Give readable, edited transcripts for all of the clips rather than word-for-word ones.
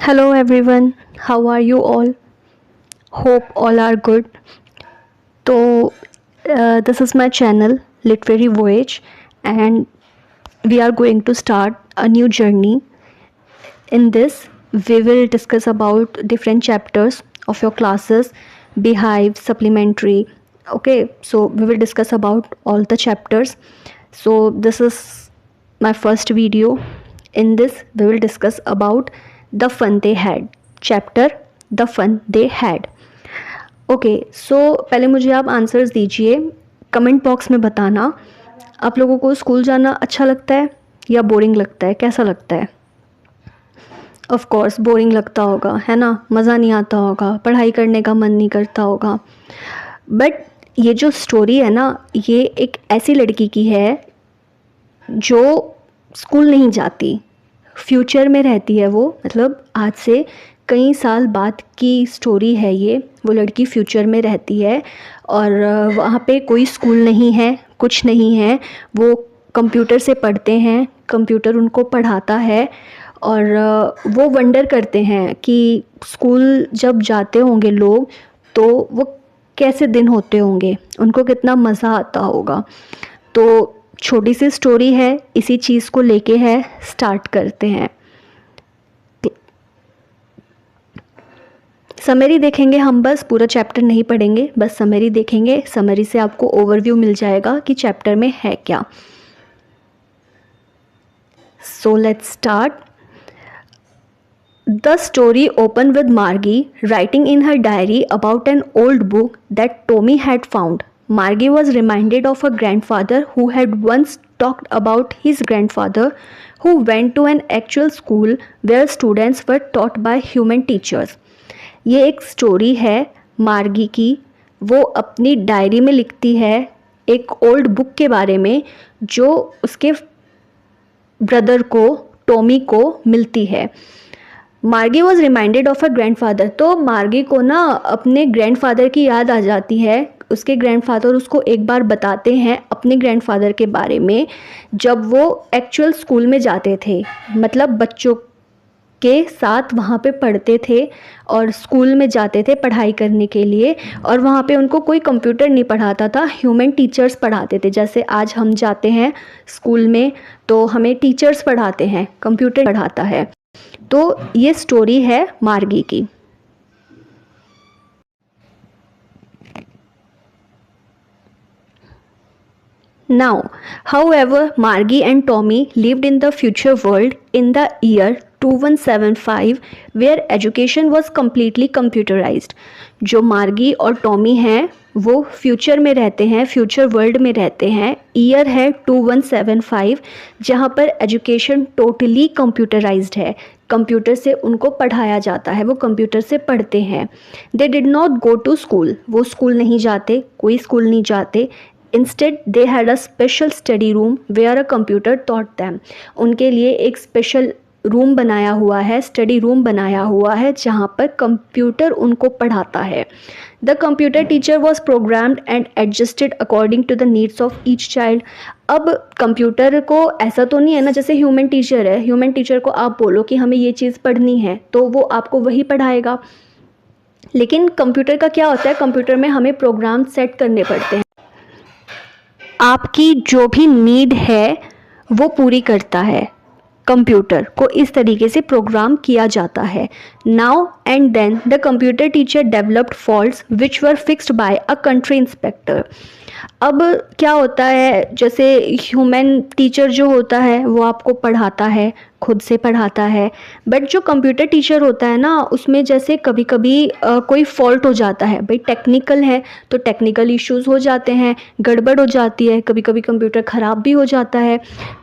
Hello everyone, how are you all? Hope all are good. So, this is my channel, Literary Voyage, and we are going to start a new journey. In this, we will discuss about different chapters of your classes, Beehive, Supplementary. Okay, so we will discuss about all the chapters. So, this is my first video. In this, we will discuss about the fun they had. Chapter The Fun They Had. Okay so पहले मुझे आप answers दीजिए, comment box में बताना आप लोगों को school जाना अच्छा लगता है या बोरिंग लगता है, कैसा लगता है। ऑफ कोर्स बोरिंग लगता होगा, है ना, मज़ा नहीं आता होगा, पढ़ाई करने का मन नहीं करता होगा। बट ये जो स्टोरी है ना, ये एक ऐसी लड़की की है जो स्कूल नहीं जाती, फ्यूचर में रहती है वो, मतलब आज से कई साल बाद की स्टोरी है ये। वो लड़की फ्यूचर में रहती है और वहाँ पे कोई स्कूल नहीं है, कुछ नहीं है, वो कंप्यूटर से पढ़ते हैं, कंप्यूटर उनको पढ़ाता है और वो वंडर करते हैं कि स्कूल जब जाते होंगे लोग तो वो कैसे दिन होते होंगे, उनको कितना मज़ा आता होगा। तो छोटी सी स्टोरी है, इसी चीज़ को लेके है, स्टार्ट करते हैं। समरी देखेंगे हम, बस पूरा चैप्टर नहीं पढ़ेंगे, बस समरी देखेंगे। समरी से आपको ओवरव्यू मिल जाएगा कि चैप्टर में है क्या। So let's start. The story opened with Margie writing in her diary about an old book that Tommy had found. Margie was reminded of her grandfather who had once talked about his grandfather who went to an actual school where students were taught by human teachers. ये एक story है मार्गी की, वो अपनी diary में लिखती है एक ओल्ड बुक के बारे में जो उसके ब्रदर को, टॉमी को मिलती है। मार्गी was reminded of a grandfather, तो मार्गी को ना अपने ग्रैंडफादर की याद आ जाती है। उसके ग्रैंडफादर उसको एक बार बताते हैं अपने ग्रैंडफादर के बारे में, जब वो एक्चुअल स्कूल में जाते थे, मतलब बच्चों के साथ वहाँ पे पढ़ते थे और स्कूल में जाते थे पढ़ाई करने के लिए। और वहाँ पे उनको कोई कंप्यूटर नहीं पढ़ाता था, ह्यूमन टीचर्स पढ़ाते थे। जैसे आज हम जाते हैं स्कूल में तो हमें टीचर्स पढ़ाते हैं, कंप्यूटर पढ़ाता है। तो ये स्टोरी है मार्गी की। Now, however, Margie and Tommy lived in the future world in the year 2175 where education was completely computerized. जो मार्गी और टॉमी हैं वो फ्यूचर में रहते हैं, फ्यूचर वर्ल्ड में रहते हैं। ईयर है 2175 जहाँ पर एजुकेशन टोटली कंप्यूटराइज्ड है, कंप्यूटर से उनको पढ़ाया जाता है, वो कंप्यूटर से पढ़ते हैं। They did not go to school, वो स्कूल नहीं जाते, कोई स्कूल नहीं जाते। Instead they had a special study room where a computer taught them, उनके लिए एक स्पेशल रूम बनाया हुआ है, स्टडी रूम बनाया हुआ है जहाँ पर कंप्यूटर उनको पढ़ाता है। The computer teacher was programmed and adjusted according to the needs of each child. अब कंप्यूटर को ऐसा तो नहीं है ना जैसे ह्यूमन टीचर है, ह्यूमन टीचर को आप बोलो कि हमें ये चीज़ पढ़नी है तो वो आपको वही पढ़ाएगा। लेकिन कंप्यूटर का क्या होता है, कंप्यूटर में हमें प्रोग्राम सेट करने पड़ते हैं, आपकी जो भी नीड है वो पूरी करता है। कंप्यूटर को इस तरीके से प्रोग्राम किया जाता है। Now and then the computer teacher developed faults which were fixed by a country inspector. अब क्या होता है, जैसे ह्यूमन टीचर जो होता है वो आपको पढ़ाता है, खुद से पढ़ाता है, बट जो कंप्यूटर टीचर होता है ना उसमें जैसे कभी कभी कोई फॉल्ट हो जाता है, भाई टेक्निकल है तो टेक्निकल इश्यूज़ हो जाते हैं, गड़बड़ हो जाती है, कभी कभी कंप्यूटर ख़राब भी हो जाता है।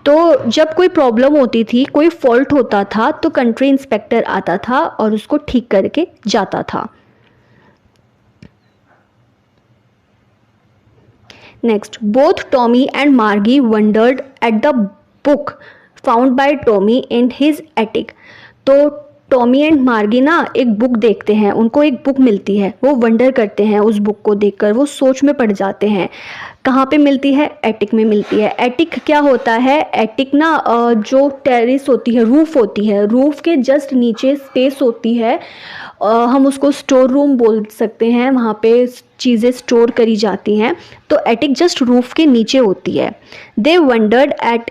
तो जब कोई प्रॉब्लम होती थी, कोई फॉल्ट होता था तो कंट्री इंस्पेक्टर आता था और उसको ठीक करके जाता था। Next, both Tommy and Margie wondered at the book found by Tommy in his attic. तो टॉमी एंड मार्गी ना एक बुक देखते हैं, उनको एक बुक मिलती है, वो वंडर करते हैं उस बुक को देखकर, वो सोच में पड़ जाते हैं। कहाँ पे मिलती है? एटिक में मिलती है। एटिक क्या होता है? एटिक ना जो टेरेस होती है, रूफ होती है, रूफ के जस्ट नीचे स्पेस होती है, हम उसको स्टोर रूम बोल सकते हैं, वहाँ पे चीज़ें स्टोर करी जाती हैं। तो एटिक जस्ट रूफ के नीचे होती है। They wondered at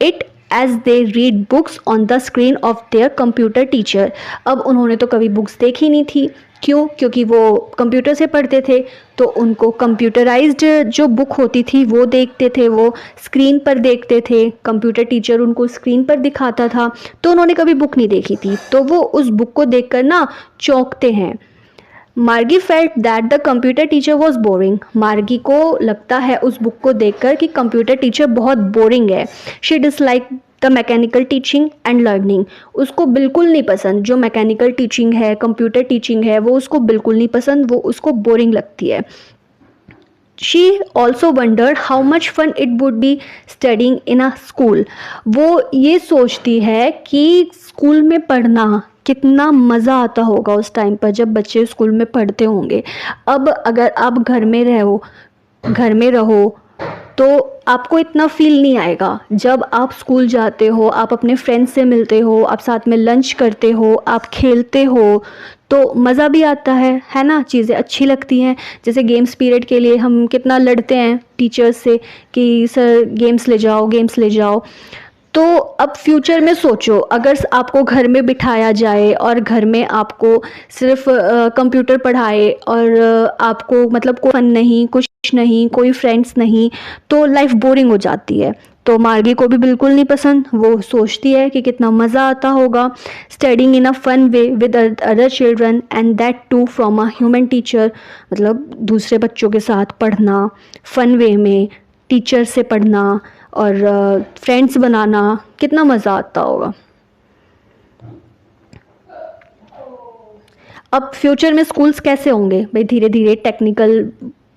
it as they read books on the screen of their computer teacher. अब उन्होंने तो कभी बुक्स देखी नहीं थी, क्यों? क्योंकि वो कंप्यूटर से पढ़ते थे, तो उनको कंप्यूटराइज्ड जो बुक होती थी वो देखते थे, वो स्क्रीन पर देखते थे, कंप्यूटर टीचर उनको स्क्रीन पर दिखाता था, तो उन्होंने कभी बुक नहीं देखी थी, तो वो उस बुक को देखकर ना चौंकते हैं। मार्गी felt that the computer teacher was boring. मार्गी को लगता है उस बुक को देखकर कि कंप्यूटर टीचर बहुत बोरिंग है। She dislike the mechanical teaching and learning. उसको बिल्कुल नहीं पसंद जो मैकेनिकल टीचिंग है, कंप्यूटर टीचिंग है, वो उसको बिल्कुल नहीं पसंद, वो उसको बोरिंग लगती है। She also wondered how much fun it would be studying in a school. वो ये सोचती है कि स्कूल में पढ़ना कितना मज़ा आता होगा उस टाइम पर जब बच्चे स्कूल में पढ़ते होंगे। अब अगर आप घर में रहो तो आपको इतना फील नहीं आएगा। जब आप स्कूल जाते हो, आप अपने फ्रेंड्स से मिलते हो, आप साथ में लंच करते हो, आप खेलते हो, तो मज़ा भी आता है ना, चीज़ें अच्छी लगती हैं। जैसे गेम्स पीरियड के लिए हम कितना लड़ते हैं टीचर्स से कि सर गेम्स ले जाओ, गेम्स ले जाओ। तो अब फ्यूचर में सोचो, अगर आपको घर में बिठाया जाए और घर में आपको सिर्फ कंप्यूटर पढ़ाए और आपको मतलब कोई फन नहीं, कुछ नहीं, कोई फ्रेंड्स नहीं, तो लाइफ बोरिंग हो जाती है। तो मार्गी को भी बिल्कुल नहीं पसंद। वो सोचती है कि कितना मज़ा आता होगा studying in a fun way with other children and that too from a human teacher. मतलब दूसरे बच्चों के साथ पढ़ना फन वे में, टीचर से पढ़ना और फ्रेंड्स बनाना, कितना मज़ा आता होगा। अब फ्यूचर में स्कूल्स कैसे होंगे भाई? धीरे धीरे टेक्निकल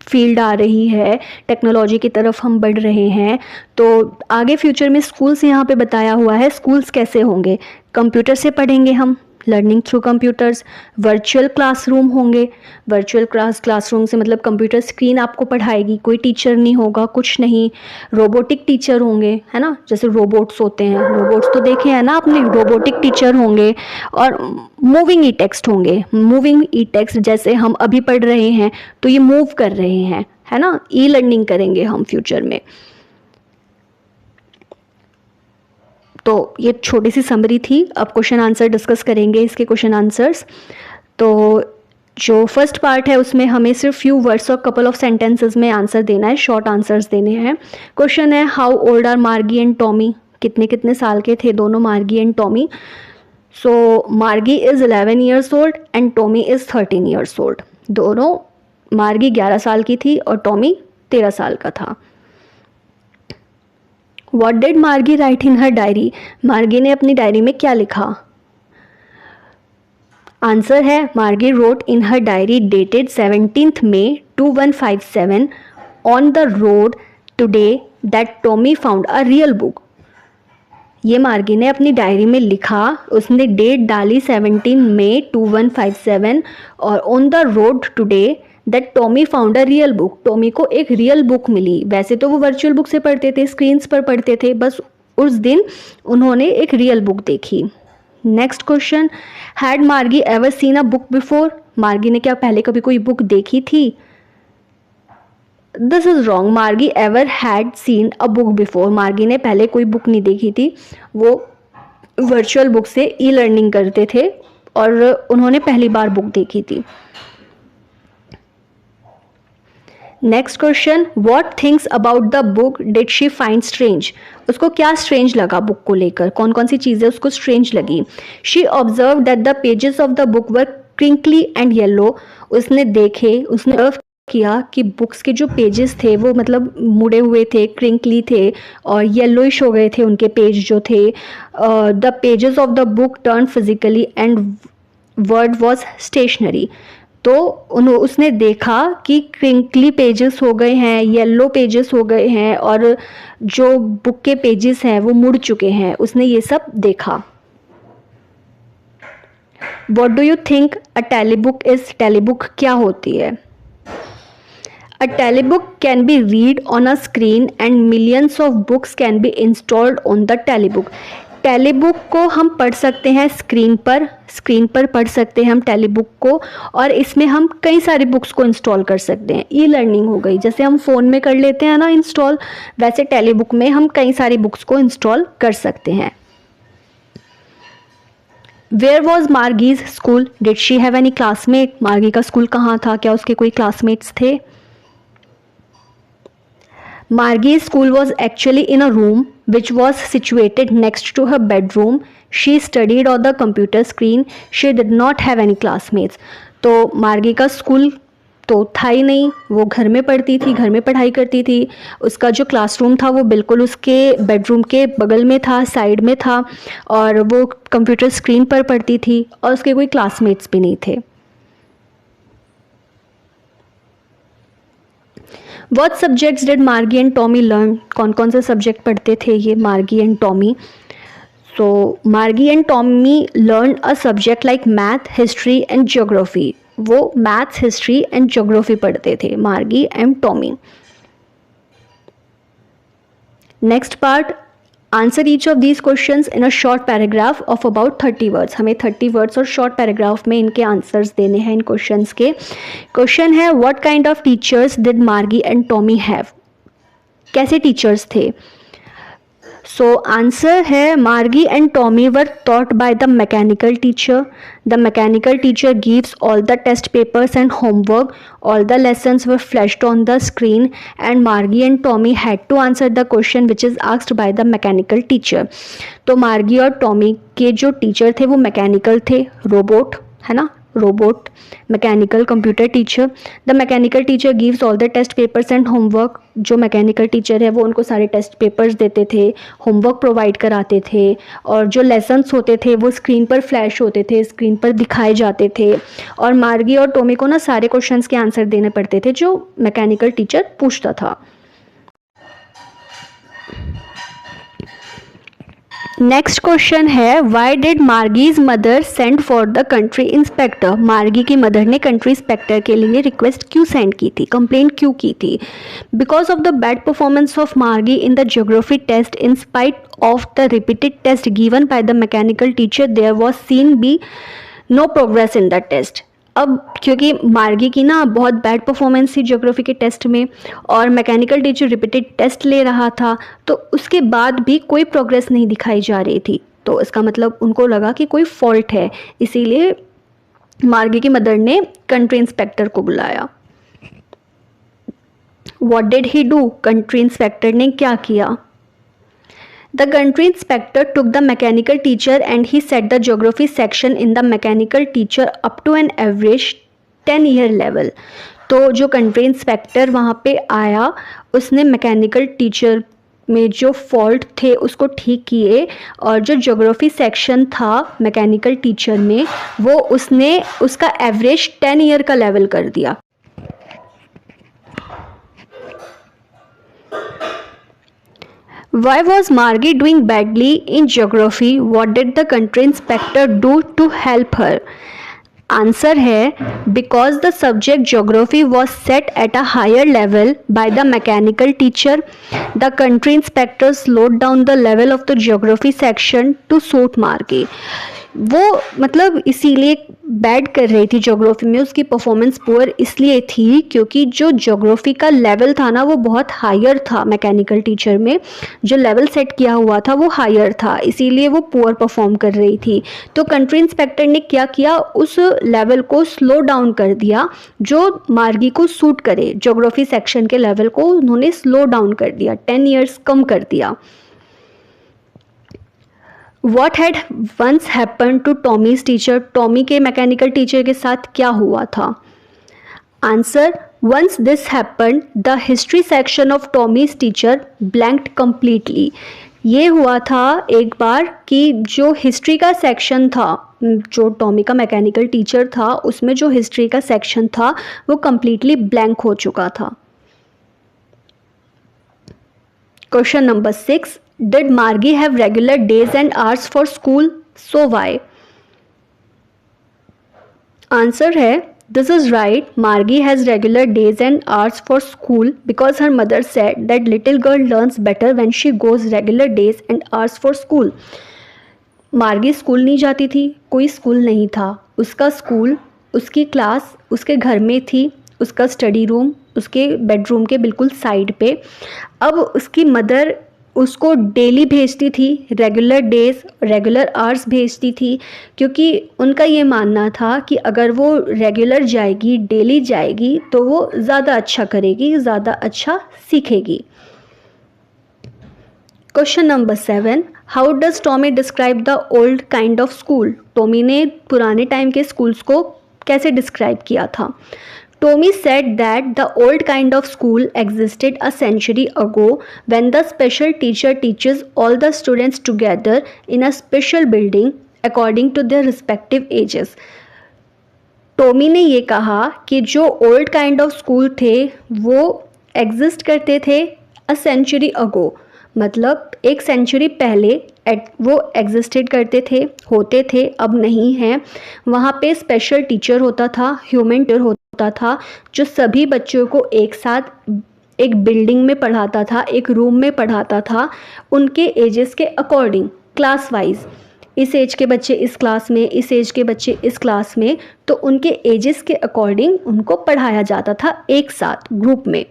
फील्ड आ रही है, टेक्नोलॉजी की तरफ हम बढ़ रहे हैं, तो आगे फ्यूचर में स्कूल्स यहाँ पे बताया हुआ है। स्कूल्स कैसे होंगे? कंप्यूटर से पढ़ेंगे हम, learning through computers. Virtual classroom होंगे। वर्चुअल क्लासरूम से मतलब कंप्यूटर स्क्रीन आपको पढ़ाएगी, कोई टीचर नहीं होगा, कुछ नहीं। रोबोटिक टीचर होंगे, है ना, जैसे रोबोट्स होते हैं, रोबोट्स तो देखे हैं ना आपने, रोबोटिक टीचर होंगे। और मूविंग ई टेक्स्ट होंगे। मूविंग ई टेक्स्ट जैसे हम अभी पढ़ रहे हैं तो ये मूव कर रहे हैं, है ना, ई लर्निंग करेंगे हम फ्यूचर में। तो ये छोटी सी समरी थी। अब क्वेश्चन आंसर डिस्कस करेंगे, इसके क्वेश्चन आंसर्स। तो जो फर्स्ट पार्ट है उसमें हमें सिर्फ फ्यू वर्ड्स और कपल ऑफ सेंटेंसेस में आंसर देना है, शॉर्ट आंसर्स देने हैं। क्वेश्चन है हाउ ओल्ड आर मार्गी एंड टॉमी। कितने कितने साल के थे दोनों मार्गी and Tommy? So Margie is 11 years old and Tommy is 13 years old. दोनों, मार्गी 11 साल की थी और टॉमी 13 साल का था। What did मार्गी राइट इन हर डायरी? मार्गी ने अपनी डायरी में क्या लिखा? आंसर है मार्गी wrote in her diary dated 17th May 2157 on the road today that Tommy found a real book. ये मार्गी ने अपनी डायरी में लिखा, उसने डेट डाली 17 May 2157 और on the road today that Tommy found a real book. Tommy को एक रियल बुक मिली। वैसे तो वो वर्चुअल बुक से पढ़ते थे, स्क्रीन्स पर पढ़ते थे, बस उस दिन उन्होंने एक रियल बुक देखी। Next question, had Margie ever seen a book before? Margie ने क्या पहले कभी कोई बुक देखी थी? This is wrong. Margie ever had seen a book before. Margie ने पहले कोई बुक नहीं देखी थी। वो वर्चुअल बुक से ई लर्निंग करते थे और उन्होंने पहली बार बुक देखी थी। Next question, what things about the book did she find strange? उसको क्या स्ट्रेंज लगा बुक को लेकर? कौन कौन सी चीज़ें उसको स्ट्रेंज लगी? She observe that the pages of the book were crinkly and yellow. उसने ऑब्जर्व किया कि बुक्स के जो पेजेस थे वो मतलब मुड़े हुए थे, क्रिंकली थे और येलोइश हो गए थे उनके पेज जो थे। The pages of the book turn physically and word was stationary. तो उसने देखा कि क्रिंकली पेजेस हो गए हैं, येलो पेजेस हो गए हैं और जो बुक के पेजेस हैं वो मुड़ चुके हैं। उसने ये सब देखा। What do you think a telebook is? Telebook क्या होती है? A telebook can be read on a screen and millions of books can be installed on the telebook. टेलीबुक को हम पढ़ सकते हैं स्क्रीन पर पढ़ सकते हैं हम टेलीबुक को, और इसमें हम कई सारी बुक्स को इंस्टॉल कर सकते हैं. ई लर्निंग हो गई, जैसे हम फ़ोन में कर लेते हैं ना इंस्टॉल, वैसे टेलीबुक में हम कई सारी बुक्स को इंस्टॉल कर सकते हैं. Where was Margie's school? Did she have any classmate? Margie का स्कूल कहाँ था? क्या उसके कोई क्लासमेट्स थे? Margie's school was actually in a room which was situated next to her bedroom. She studied on the computer screen. She did not have any classmates. तो मार्गी का स्कूल तो था ही नहीं, वो घर में पढ़ती थी, घर में पढ़ाई करती थी. उसका जो क्लासरूम था वो बिल्कुल उसके बेडरूम के बगल में था, साइड में था, और वो कंप्यूटर स्क्रीन पर पढ़ती थी, और उसके कोई क्लासमेट्स भी नहीं थे. What subjects did Margie and Tommy learn? कौन कौन से सब्जेक्ट पढ़ते थे ये मार्गी and Tommy? So Margie and Tommy learn a subject like math, history and geography. वो मैथ्स, हिस्ट्री एंड ज्योग्राफी पढ़ते थे Margie and Tommy. Next part, answer each of these questions in a short paragraph of about 30 words. हमें 30 words और short paragraph में इनके answers देने हैं इन questions के. क्वेश्चन है, what kind of teachers did मार्गी एंड टॉमी हैव? कैसे टीचर्स थे? सो आंसर है, मार्गी and Tommy were taught by the mechanical teacher. The mechanical teacher gives all the test papers and homework. All the lessons were flashed on the screen and Margie and Tommy had to answer the question which is asked by the mechanical teacher. तो मार्गी और Tommy के जो teacher थे वो mechanical थे, robot है ना, robot mechanical computer teacher. The mechanical teacher gives all the test papers and homework. जो मैकेनिकल टीचर है वो उनको सारे टेस्ट पेपर्स देते थे, होमवर्क प्रोवाइड कराते थे, और जो लेसन्स होते थे वो स्क्रीन पर फ्लैश होते थे, स्क्रीन पर दिखाए जाते थे. और मार्गी और टॉमी को ना सारे क्वेश्चंस के आंसर देने पड़ते थे जो मैकेनिकल टीचर पूछता था. नेक्स्ट क्वेश्चन है, why did Margie's mother send for the country inspector? Margie की मदर ने कंट्री इंस्पेक्टर के लिए रिक्वेस्ट क्यों सेंड की थी, कंप्लेंट क्यों की थी? Because of the bad performance of Margie in the geography test in spite of the repeated test given by the mechanical teacher there was seen be no progress in the test. अब क्योंकि Margie की ना बहुत bad performance थी geography के test में, और mechanical teacher repeated test ले रहा था, तो उसके बाद भी कोई प्रोग्रेस नहीं दिखाई जा रही थी. तो इसका मतलब उनको लगा कि कोई फॉल्ट है, इसीलिए मार्गी की मदर ने कंट्री इंस्पेक्टर को बुलाया. What did he do? Country inspector ने क्या किया? The country inspector took the mechanical teacher and he set the geography section in the mechanical teacher up to an average 10-year level. तो जो country inspector वहाँ पे आया, उसने mechanical teacher में जो फॉल्ट थे उसको ठीक किए, और जो ज्योग्राफी सेक्शन था मैकेनिकल टीचर में वो उसने उसका एवरेज 10 ईयर का लेवल कर दिया. Why was Margie doing badly in geography? What did the country inspector do to help her? Answer है, because the subject geography was set at a higher level by the mechanical teacher. The country inspector slowed down the level of the geography section to suit Margie. वो मतलब इसीलिए bad कर रही थी geography में, उसकी performance poor इसलिए थी क्योंकि जो ज्योग्राफी का लेवल था ना वो बहुत हायर था. मैकेनिकल टीचर में जो लेवल सेट किया हुआ था वो हायर था, इसीलिए वो पुअर परफॉर्म कर रही थी. तो कंट्री इंस्पेक्टर ने क्या किया, उस लेवल को स्लो डाउन कर दिया जो मार्गी को सूट करे. ज्योग्राफी सेक्शन के लेवल को उन्होंने स्लो डाउन कर दिया, 10 ईयर्स कम कर दिया. What had once happened to Tommy's teacher? Tommy के मैकेनिकल टीचर के साथ क्या हुआ था? Answer, once this happened, the history section of Tommy's teacher blanked completely. ये हुआ था एक बार कि जो हिस्ट्री का सेक्शन था, जो टॉमी का मैकेनिकल टीचर था उसमें जो हिस्ट्री का सेक्शन था वो कम्प्लीटली ब्लैंक हो चुका था. Question number 6, Did Margie have regular days and hours for school? So why? Answer है दिस इज राइट. मार्गी has regular days and hours for school because her mother said that little girl learns better when she goes regular days and hours for school. मार्गी school नहीं जाती थी, कोई school नहीं था. उसका स्कूल, उसकी क्लास उसके घर में थी, उसका स्टडी रूम उसके बेडरूम के बिल्कुल साइड पे. अब उसकी मदर उसको डेली भेजती थी, रेगुलर डेज रेगुलर आवर्स भेजती थी, क्योंकि उनका ये मानना था कि अगर वो रेगुलर जाएगी, डेली जाएगी, तो वो ज़्यादा अच्छा करेगी, ज़्यादा अच्छा सीखेगी. Question number 7. How does Tommy describe the old kind of school. Tommy ने पुराने टाइम के स्कूल्स को कैसे डिस्क्राइब किया था. Tommy said that the old kind of school existed a century ago when the special teacher teaches all the students together in a special building according to their respective ages. Tommy ने ये कहा कि जो old kind of school थे वो exist करते थे अ century अगो, मतलब एक सेंचुरी पहले वो एग्जिस्टेड करते थे, होते थे, अब नहीं हैं. वहाँ पे स्पेशल टीचर होता था, ह्यूमन टीचर होता था, जो सभी बच्चों को एक साथ एक बिल्डिंग में पढ़ाता था, एक रूम में पढ़ाता था, उनके एजेस के अकॉर्डिंग, क्लास वाइज. इस एज के बच्चे इस क्लास में, इस एज के बच्चे इस क्लास में, तो उनके एजेस के अकॉर्डिंग उनको पढ़ाया जाता था एक साथ ग्रुप में.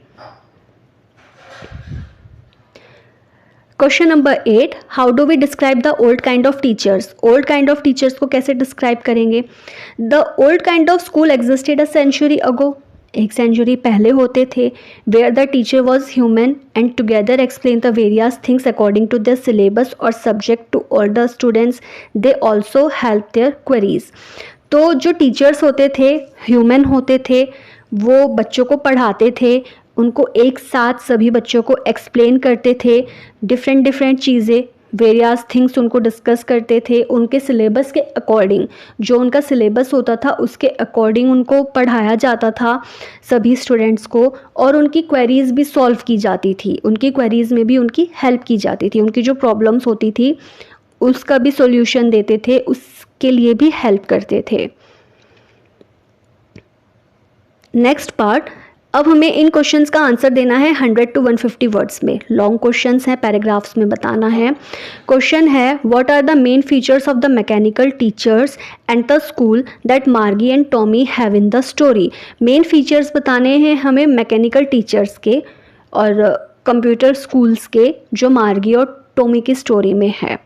Question number 8. How do we describe the old kind of teachers. Old kind of teachers को कैसे डिस्क्राइब करेंगे. The old kind of school existed a century ago, एक सेंचुरी पहले होते थे, where the teacher was human and together explain the various things according to their syllabus और subject to all the students. They also help their queries. तो जो teachers होते थे, human होते थे, वो बच्चों को पढ़ाते थे, उनको एक साथ सभी बच्चों को एक्सप्लेन करते थे, डिफरेंट चीज़ें, वेरियस थिंग्स उनको डिस्कस करते थे, उनके सिलेबस के अकॉर्डिंग, जो उनका सिलेबस होता था उसके अकॉर्डिंग उनको पढ़ाया जाता था सभी स्टूडेंट्स को, और उनकी क्वेरीज़ भी सॉल्व की जाती थी, उनकी क्वेरीज़ में भी उनकी हेल्प की जाती थी, उनकी जो प्रॉब्लम्स होती थी उसका भी सॉल्यूशन देते थे, उसके लिए भी हेल्प करते थे. Next part. अब हमें इन क्वेश्चंस का आंसर देना है 100 to 150 वर्ड्स में. लॉन्ग क्वेश्चंस हैं, पैराग्राफ्स में बताना है. क्वेश्चन है what are the main features of the mechanical teachers and the school that Margie and Tommy have in the story. Main features बताने हैं हमें मैकेनिकल टीचर्स के और कंप्यूटर स्कूल्स के, जो मार्गी और टॉमी की स्टोरी में है.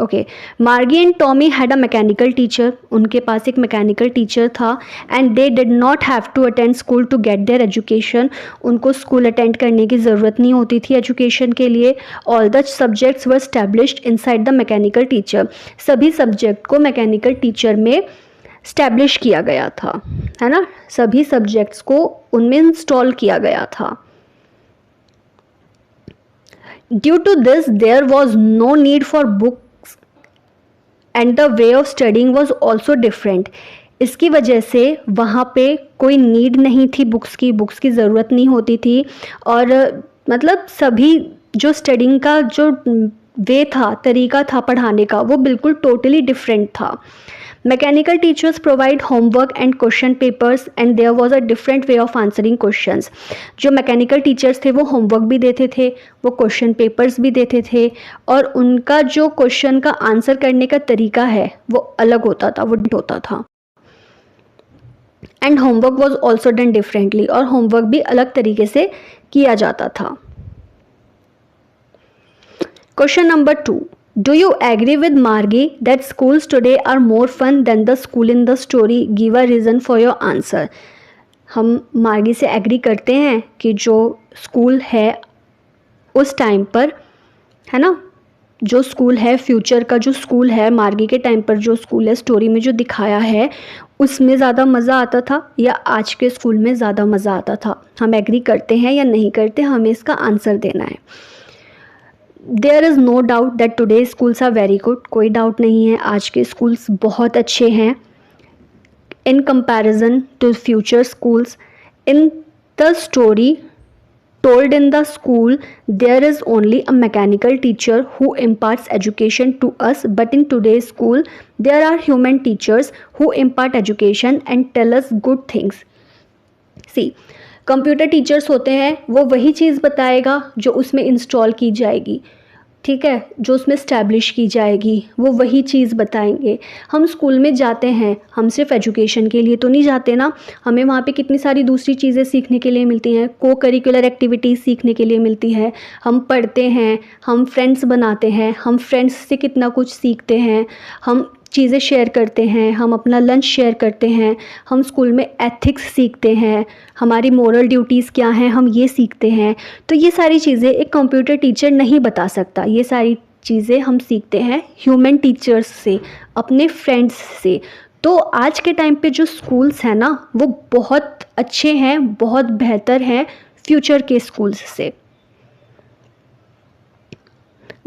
Okay. Margie and Tommy had a mechanical teacher. उनके पास एक मैकेनिकल टीचर था. And they did not have to attend school to get their education. उनको स्कूल अटेंड करने की ज़रूरत नहीं होती थी एजुकेशन के लिए. All the subjects were established inside the mechanical teacher. सभी सब्जेक्ट को मैकेनिकल टीचर में स्टैब्लिश किया गया था, है ना. सभी सब्जेक्ट्स को उनमें इंस्टॉल किया गया था. Due to this there was no need for book and the way of studying was also different. इसकी वजह से वहाँ पे कोई नीड नहीं थी बुक्स की ज़रूरत नहीं होती थी, और मतलब सभी जो स्टडिंग का जो वे था, तरीका था पढ़ाने का, वो बिल्कुल टोटली डिफरेंट था. Mechanical teachers provide homework and question papers and there was a different way of answering questions. जो मैकेनिकल टीचर्स थे वो होमवर्क भी देते थे, वो क्वेश्चन पेपर्स भी देते थे, और उनका जो क्वेश्चन का आंसर करने का तरीका है वो अलग होता था, वो डिफरेंट होता था. And homework was also done differently, और होमवर्क भी अलग तरीके से किया जाता था. Question number 2. Do you agree with Margie that schools today are more fun than the school in the story? Give a reason for your answer. हम मार्गी से एग्री करते हैं कि जो स्कूल है उस टाइम पर, है ना, जो स्कूल है फ्यूचर का, जो स्कूल है मार्गी के टाइम पर, जो स्कूल है स्टोरी में जो दिखाया है उसमें ज़्यादा मज़ा आता था या आज के स्कूल में ज़्यादा मज़ा आता था. हम एग्री करते हैं या नहीं करते, हमें इसका आंसर देना है. There is no doubt that today schools are very good. कोई डाउट नहीं है, आज के स्कूल्स बहुत अच्छे हैं in comparison to future schools. In the story told in the school there is only a mechanical teacher who imparts education to us, but in today's school there are human teachers who impart education and tell us good things. See, computer teachers होते हैं, वो वही चीज़ बताएगा जो उसमें install की जाएगी, ठीक है, जो उसमें स्टैब्लिश की जाएगी वो वही चीज़ बताएंगे. हम स्कूल में जाते हैं, हम सिर्फ एजुकेशन के लिए तो नहीं जाते ना, हमें वहाँ पे कितनी सारी दूसरी चीज़ें सीखने के लिए मिलती हैं, को करिकुलर एक्टिविटीज़ सीखने के लिए मिलती है. हम पढ़ते हैं, हम फ्रेंड्स बनाते हैं, हम फ्रेंड्स से कितना कुछ सीखते हैं, हम चीज़ें शेयर करते हैं, हम अपना लंच शेयर करते हैं, हम स्कूल में एथिक्स सीखते हैं, हमारी मोरल ड्यूटीज़ क्या हैं हम ये सीखते हैं. तो ये सारी चीज़ें एक कंप्यूटर टीचर नहीं बता सकता. ये सारी चीज़ें हम सीखते हैं ह्यूमन टीचर्स से, अपने फ्रेंड्स से. तो आज के टाइम पे जो स्कूल्स हैं ना वो बहुत अच्छे हैं, बहुत बेहतर हैं फ्यूचर के स्कूल्स से.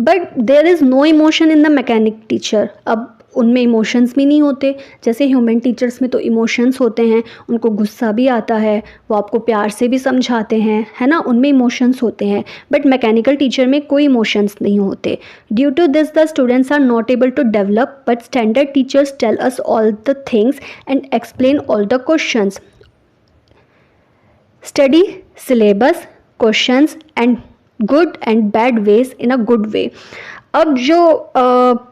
But there is no emotion in the mechanic teacher. अब उनमें इमोशंस भी नहीं होते. जैसे ह्यूमन टीचर्स में तो इमोशंस होते हैं, उनको गुस्सा भी आता है, वो आपको प्यार से भी समझाते हैं, है ना, उनमें इमोशंस होते हैं. बट मैकेनिकल टीचर में कोई इमोशंस नहीं होते. Due to this the students are not able to develop, but standard teachers tell us all the things and explain all the questions. Study syllabus, questions and good and bad ways in a good way. अब जो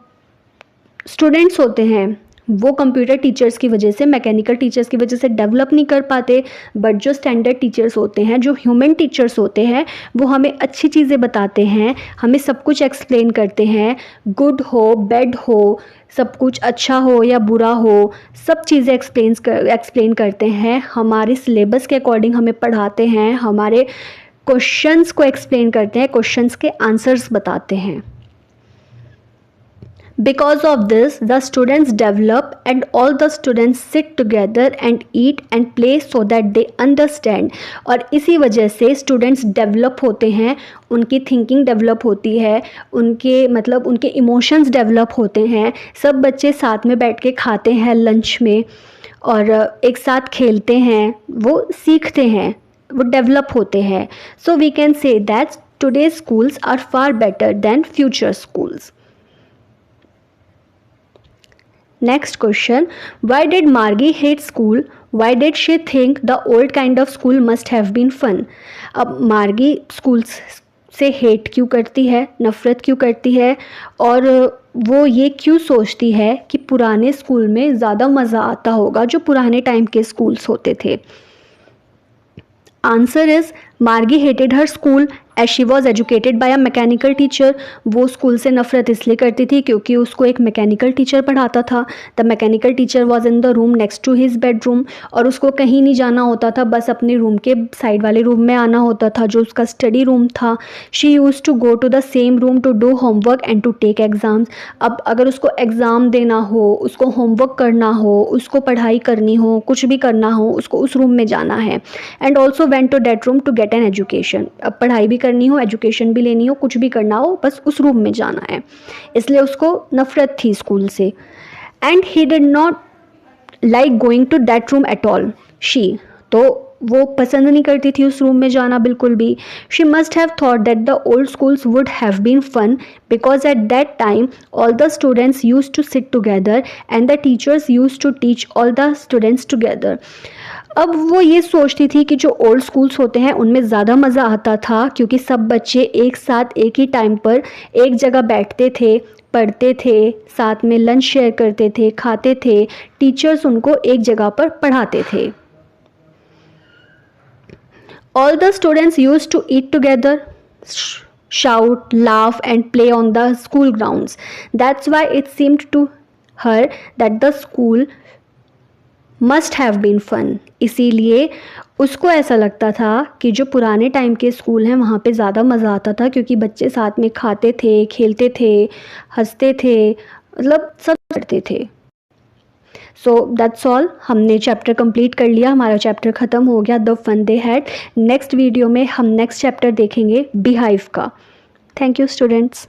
students होते हैं वो computer teachers की वजह से, mechanical teachers की वजह से डेवलप नहीं कर पाते. बट जो स्टैंडर्ड टीचर्स होते हैं, जो ह्यूमन टीचर्स होते हैं, वो हमें अच्छी चीज़ें बताते हैं, हमें सब कुछ एक्सप्लेन करते हैं. गुड हो, बैड हो, सब कुछ अच्छा हो या बुरा हो, सब चीज़ें एक्सप्लेन करते हैं. हमारे सिलेबस के अकॉर्डिंग हमें पढ़ाते हैं, हमारे क्वेश्चंस को एक्सप्लेन करते हैं, क्वेश्चंस के आंसर्स बताते हैं. Because of this, the students develop and all the students sit together and eat and play so that they understand. और इसी वजह से स्टूडेंट्स डेवलप होते हैं, उनकी थिंकिंग डेवलप होती है, उनके इमोशंस डेवलप होते हैं. सब बच्चे साथ में बैठ के खाते हैं लंच में और एक साथ खेलते हैं, वो सीखते हैं, वो डेवलप होते हैं. So we can say that today's schools are far better than future schools. Next question, why did Margie hate school? Why did she think the old kind of school must have been fun? अब मार्गी school से hate क्यों करती है, नफ़रत क्यों करती है, और वो ये क्यों सोचती है कि पुराने स्कूल में ज़्यादा मज़ा आता होगा, जो पुराने टाइम के स्कूल्स होते थे? Answer is Margie hated her school as she was educated by a mechanical teacher. वो स्कूल से नफरत इसलिए करती थी क्योंकि उसको एक मैकेनिकल टीचर पढ़ाता था. The mechanical teacher was in the room next to his bedroom, और उसको कहीं नहीं जाना होता था, बस अपने रूम के साइड वाले रूम में आना होता था जो उसका स्टडी रूम था. She use to go to the same room to do homework and to take exams. अब अगर उसको एग्ज़ाम देना हो, उसको होमवर्क करना हो, उसको पढ़ाई करनी हो, कुछ भी करना हो, उसको उस रूम में जाना है. And also went to that room to get an education. अब पढ़ाई भी करनी हो, एजुकेशन भी लेनी हो, कुछ भी करना हो, बस उस रूम में जाना है. इसलिए उसको नफरत थी स्कूल से. And he did not like going to that room at all. She, तो वो पसंद नहीं करती थी उस रूम में जाना बिल्कुल भी. She must have thought that the old schools would have been fun because at that time all the students use to sit together and the teachers use to teach all the students together. अब वो ये सोचती थी कि जो old schools होते हैं उनमें ज़्यादा मज़ा आता था क्योंकि सब बच्चे एक साथ एक ही टाइम पर एक जगह बैठते थे, पढ़ते थे, साथ में लंच शेयर करते थे, खाते थे, टीचर्स उनको एक जगह पर पढ़ाते थे. All the students used to eat together, shout, laugh and play on the school grounds. That's why it seemed to her that the school must have been fun. इसीलिए उसको ऐसा लगता था कि जो पुराने टाइम के स्कूल हैं वहाँ पे ज़्यादा मज़ा आता था क्योंकि बच्चे साथ में खाते थे, खेलते थे, हंसते थे, मतलब सब करते थे. So that's all. हमने चैप्टर कंप्लीट कर लिया, हमारा चैप्टर ख़त्म हो गया, the fun they had. Next video में हम नेक्स्ट चैप्टर देखेंगे बीहाइव का. Thank you students.